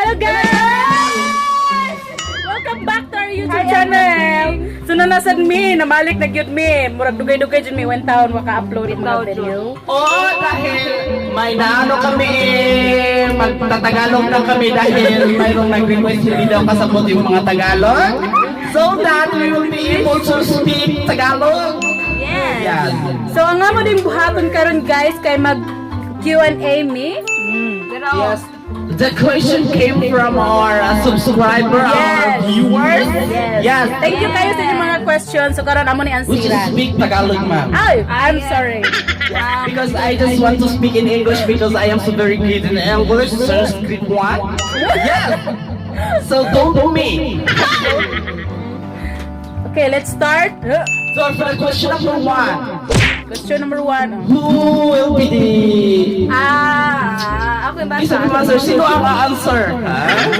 Hello guys! Welcome back to our YouTube channel. So nasad mi, namalik na gyud mi. Murag dugay-dugay jud mi when taon waka-upload ng mga video. Oo, dahil may naano kami magtatagalog na kami dahil mayroong nag-request hindi daw kasabot yung mga Tagalog. So that we will be able to speak Tagalog. Yes. So ang amo din buhaton karon guys kay mag Q&A mi. Yes. The question came from our subscriber, our viewers. Yes. Thank you kayo sa inyong mga questions. So karon amo ni Would you answeran. speak Tagalog, ma'am? Ay, I'm sorry. Because I just want to speak in English because I am so very good in English. Sanskrit one. Yes. So don't do me. Okay, let's start. So for the question number one, Question number 1. who will be the... Ako yung Isa basa. answer. Sino ang answer?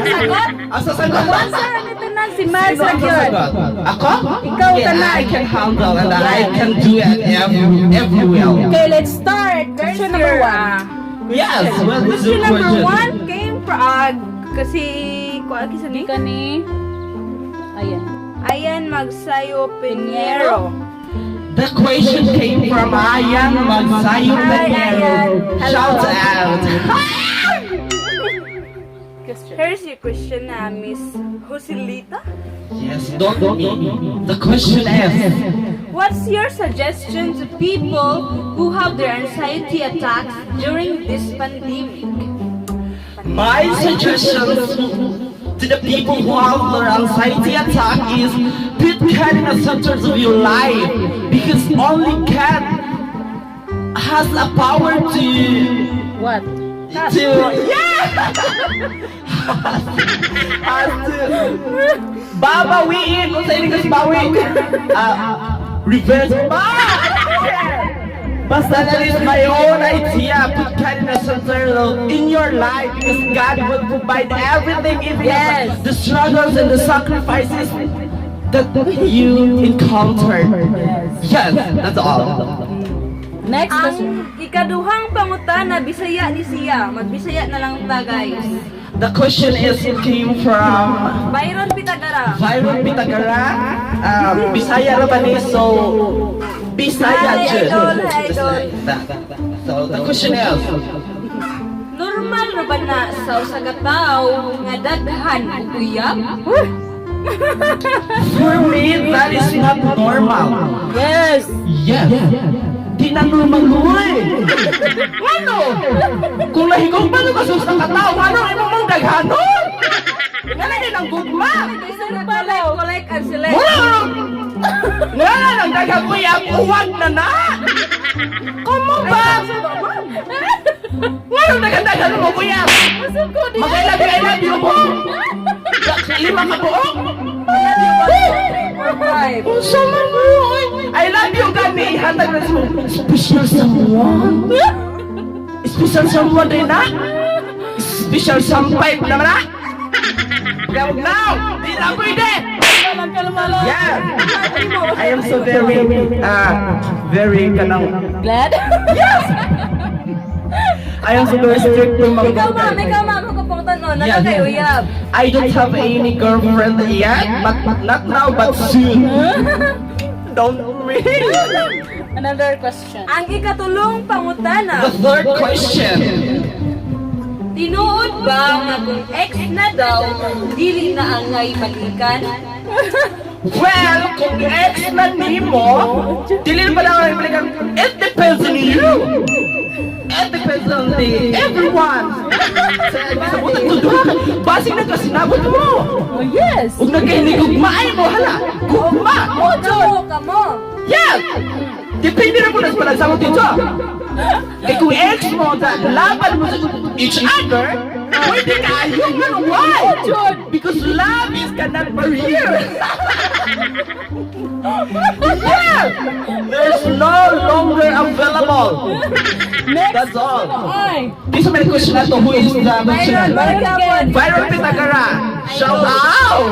Sagot? Ang sasagot? Answer nito na si Mars Sino ang lang yun. sasagot? Ako? Ikaw Yeah, tanan. I can handle and I can do it every well. Okay, let's start. Question number 1. Yes, well, this is Question the number question. 1 came from kasi kuan kisa ni Kani. Ayan. Ayan Magsayo Pinheiro. The question came from Ayan Magsayo Pinheiro. Shout out. Here's your question na Miss Joselita. Yes, don't me. The question is, What's your suggestion to people who have their anxiety attacks during this pandemic? my suggestions to the people who have their anxiety attack is put God in the center of your life because only God has a power to What? has to babawiin kung sa English bawi reverse basta that is my own idea. Put God in the center in your life because God will provide everything, even the struggles and the sacrifices that you encounter. Yes, that's all. Next question. Ang ikaduhang pangutana Bisaya ni siya. Magbisaya na lang ta guys. The question is, it came from Byron Pitagara. Byron Pitagara, Bisaya Rabanis, so Bisaya Hi, Jud. idol, idol. So the question is, Normal ra ba na sa usa ka tawo nga daghan og uyab? for me, that is not normal. Yes. Yes. Di na normal luoy. Ano? Kung nahigong pa nung kasus ng katao, ano ay mamang daghanon? Nga din ang gugma. Collect and select. Wala! Nga lang daghang kuya, uwag na na! Kumo ba? Nga lang daghang mo kuya! Mag-I love you mo! Lima ka buong! Unsa man mo? I love you gani! Hatag na sa special someone! Special someone din na? Special sampay naman na? Gawag now! Di na pwede! Yeah! I am so very kanang... Glad? Yes! I am so very strict to mga Ikaw ma'am, magkapuntan no. Naka kay uyab. I don't have any girlfriend yet, but not now, but soon. Don't me. Another question. Ang ikatulong pangutana. The third question. Tinuod ba nga kung ex na daw, dili na angay balikan? Well, kung ex na nimo, dili pa lang ang balikan. It depends on you. It depends on everyone. Sa buta tuduha ka, basig na kasinabot mo. Oh, yes. Huwag nagkahinigugma ay mo, hala. Gugma. Ojo ka mo. Yes! Depende na po na sa palagsama dito. Eh kung ex mo, laban mo sa each other, pwede ka yung ano, why? Because love is cannot for here. Yeah! There's no longer available. That's all. Ay. This is my question na to, who is the Viral Pitagara. Shout out!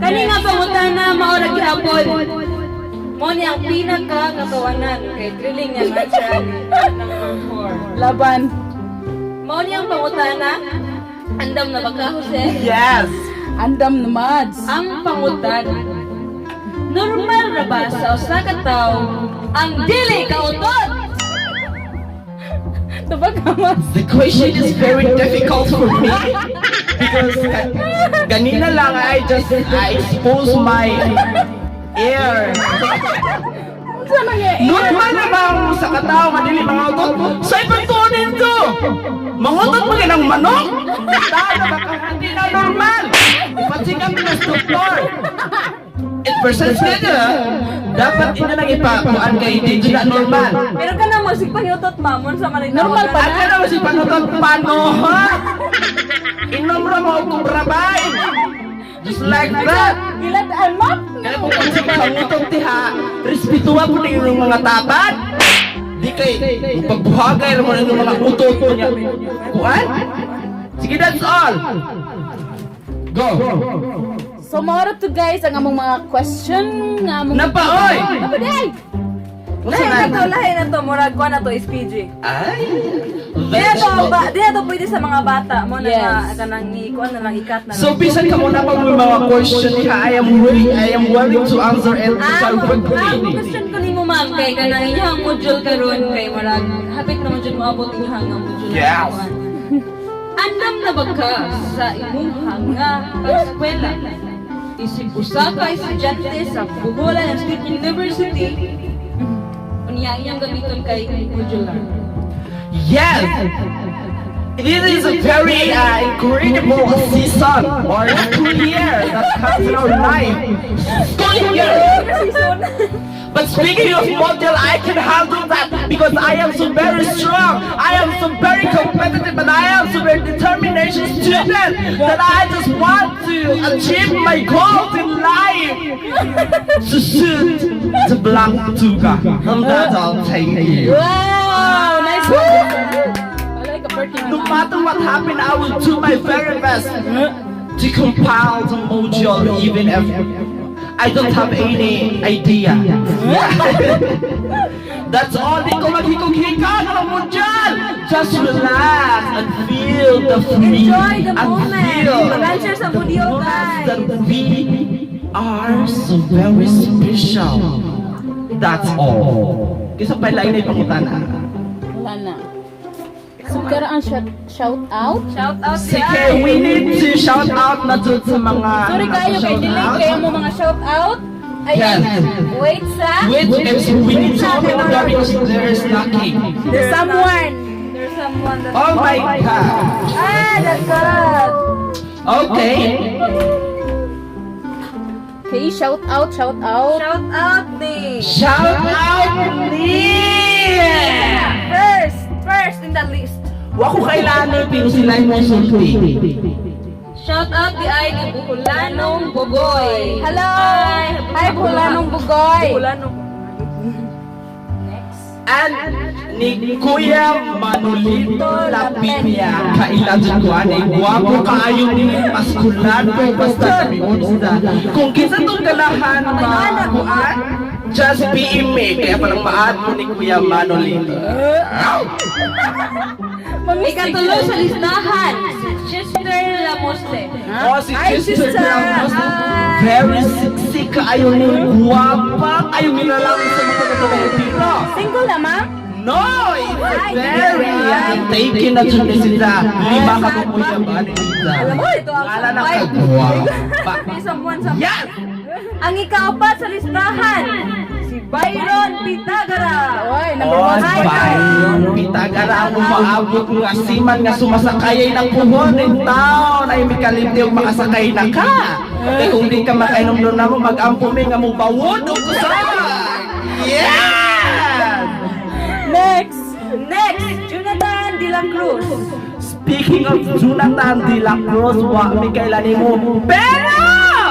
Kani nga pangutana maura gihapon. Mo ni ang pinaka katawanan kay drilling yan answer number 4. Laban. Mo ni ang pangutana Andam na ba ka, Jose? Yes. Andam na mads. Ang pangutan. Normal ra ba sa usa ka tawo ang dili kautot? Tabag ka mas. The question is very difficult for me because ganina lang I expose my ear. Saan ang Normal na ba ang sa katao nga dili mga utot? Sa ibang tunin to! Mangutot mo ng manok? Tama baka hindi na normal! Ipasikap na sa doktor! It percent na dapat ina lang ipakuan kay hindi na normal. Pero ka na mo sig pahiutot mamon sa manay Normal pa At na si panutot paano ha? Inom ra mo kung rabay! Just like that! Ilan anak? Kaya kung kasi pangutot tiha, respetuwa po na yung mga tapat. Di kay, pagbuhagay naman yung mga utot po niya. Kuan? Sige, that's all. Go. So moro to guys ang among mga question nga among Napaoy! Napaday. Lahi na to, murag ko na to is PG. Ay! Di na to pwede sa mga bata mo na Yes. kanang ikuan na lang ikat na. So, bisan ka muna pag may mga question niya, I am willing to answer and answer quickly. Question ko nimo ma'am kay kanang inyong module karon kay murag hapit na module mo abot inyong nga module. Yes. Andam na ba ka sa imong nga eskwela? Isip usa ka estudyante sa Boholana State University. Unya iyang gamiton kay modular. Yes! This is a very incredible season or school year that comes in our life. School year! But speaking of model, I can handle that because I am so very strong. I am so very competitive and I am so very determination student that I just want to achieve my goals in life. To shoot the black tuga. And that's all. Thank you. Wow, nice one. I like a birthday. No matter what happened, I will do my very best to compile the module even if I don't have any idea. That's all. Di ko maghikog-hikog ng module. Just relax and feel the free Enjoy the and moment. feel Mag-answer sa video, guys. that we are so very special. That's all. Kisa pa lain ay pangutana. Wala na. So karaan shout out. Shout out Sige, we need to shout out na dun sa mga Sorry kayo kay delay kayo mo mga shout out. Ayan. Yes. Wait sa Which is we need to open the door because there is knocking. There's someone. There's someone that Oh my God. that's good. Okay. Okay, shout out, shout out. Shout out ni Shout out Nia! first in the list. Wa ko kailangan pero sila yung sulti. Shout out di ay ni Boholanong Bugoy. Hello. Hi, Boholanong Bugoy. Boholano. And ni Kuya Manolito Lapinya. Kailangan ko anay. Guwapo kaayo ni Maskulano. Basta kami unsa. Kung kisa itong galahan kuan, just be me. Kaya palang maad mo ni Kuya Manolito. Ikatulo sa listahan, si Sister Lamoste. Oh, si Hi, Sister sister. Ramos. Hi. Very sexy kaayo ni. Guwapa. Ayaw nilalang sa mga katulong. Single na, ma'am? No, it's very taken na dyan ni sila. Lima ka po kuya ba ni Lisa? Alam mo, ito ang Wala na survive. kagwa. May someone. Yes! Ang ikaapat sa listahan, si Byron Pitagara. Oy, number Oh, one. Byron, pitagara ang umaabot nga siman nga sumasakayay ng puhon in town ay may kalimtiw makasakay na ka. Kaya kung di ka makainom doon na mo, mag-ampumi nga mo bawod o kusan. Yes! Next. Jonathan De La Cruz. Speaking of Jonathan De La Cruz, wa may kailanin mo. Pero!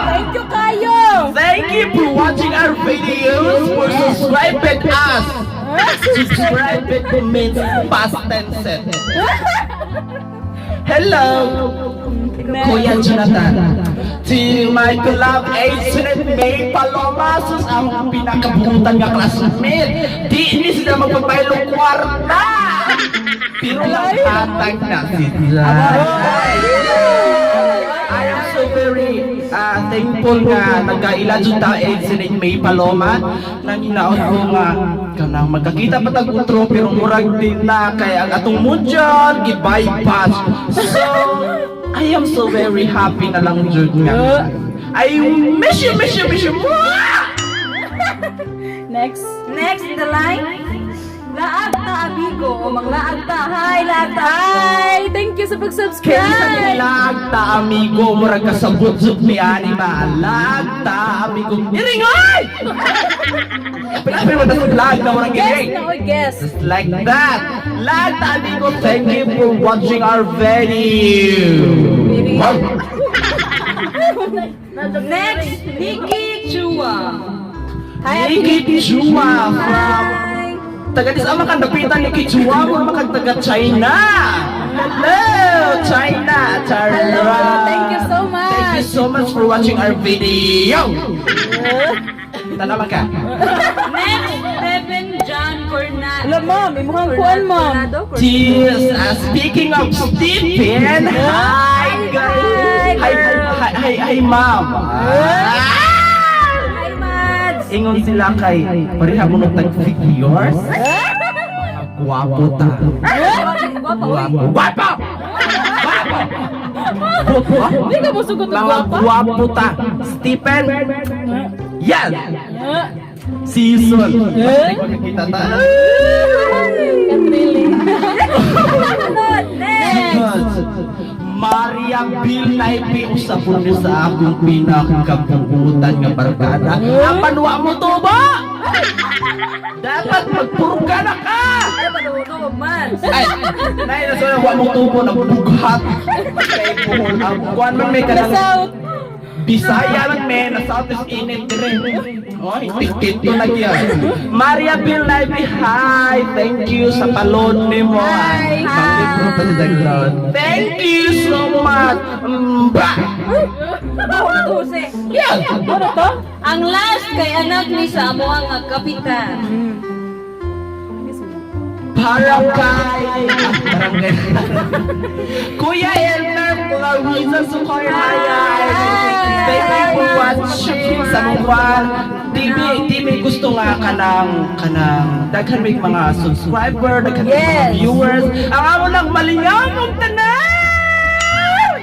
Thank you kayo. Thank you for watching our videos. For subscribing us. Subscribing to means past tense. Hello, Kuya Jonathan. To my beloved agent May Palomasos, ang pinakabutan nga classmate. Di ini sila magpapailong kwarta. Pero lang hatag na sila. ko nga nagkaila jud ta sinig may paloman nang hinaot ko nga kanang magkakita pa tag utro pero murag din na kay ang atong mudyan gi-bypass. So I am so very happy na lang jud nga. I miss you. Next. Next in the line, laag ta amigo o manglaag ta. Hi, laag ta. Hi! Thank you sa Kaya sa pag-subscribe! lagta amigo murag kasabot jud ni anima. Lagta amigo. Iringoy! Pinapin mo na lag na murag Guess iring. na, guess. Like that. Lagta amigo, thank you for watching our video. Next, Nikki Chua. Hi, Nikki Chua from Hi. taga dis ama kan dapitan ni Kichua mo makag taga China. Hello, China. Hello, thank you so much. Thank you so much for watching our video. Tanaman ka. Next, Stephen John Cornado. Hello, ma'am. Imuhang kuan, ma'am. Cheers. Speaking of Stephen, hi guys. Hi, ma'am. Hi, Mads. Ingon sila kay pareha mo nung tag-figures. Guwapo ta. Guwapo! Guwapo! Hindi ka mo sugot ang Mga gwapa? guwapo ta. Stephen. Yan! Season. Kita ta. Katriling. Next. Maria Bill Naipi usapon mo sa akong pinakabuutan nga barkada. Ang panwa mo to ba? Dapat magpurga na ka! Ay, panuno, Mads. Ay, nay, nasa na mo tubo na bughat. Kay Bohol. Ang kuwan man may kanang South. Bisaya lang men, na Southeast init dire. Oy, tikit to nagyan. Maria Bill Naipi, hi! Thank you sa palod nimo. Hi. Thank you so much. Bahol na tuhose. Yan. Ano to? Ang last kay anak ni sa amo ang kapitan. Barangay. Kuya Elmer, mga Riza Sukoyhaya. Thank you for watching sa mga di may gusto nga kanang daghan may mga subscriber, daghan may mga Yes. viewers. Ang amo lang malingaw mong tanan.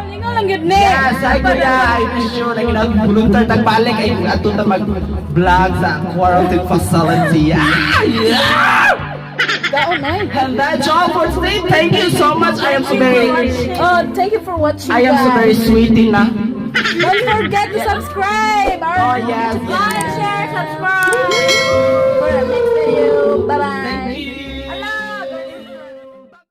Lingaw lang yun, ne. Yes, ay kuya, I wish you na ginag-volunteer tagbalik ay ato na mag-vlog sa quarantine facility. Yeah! Daon, ay. And that's all for today. Thank you so much. I am so very Thank you for watching, I am so very guys. sweetie na. Don't forget to subscribe. Oh yes. Like,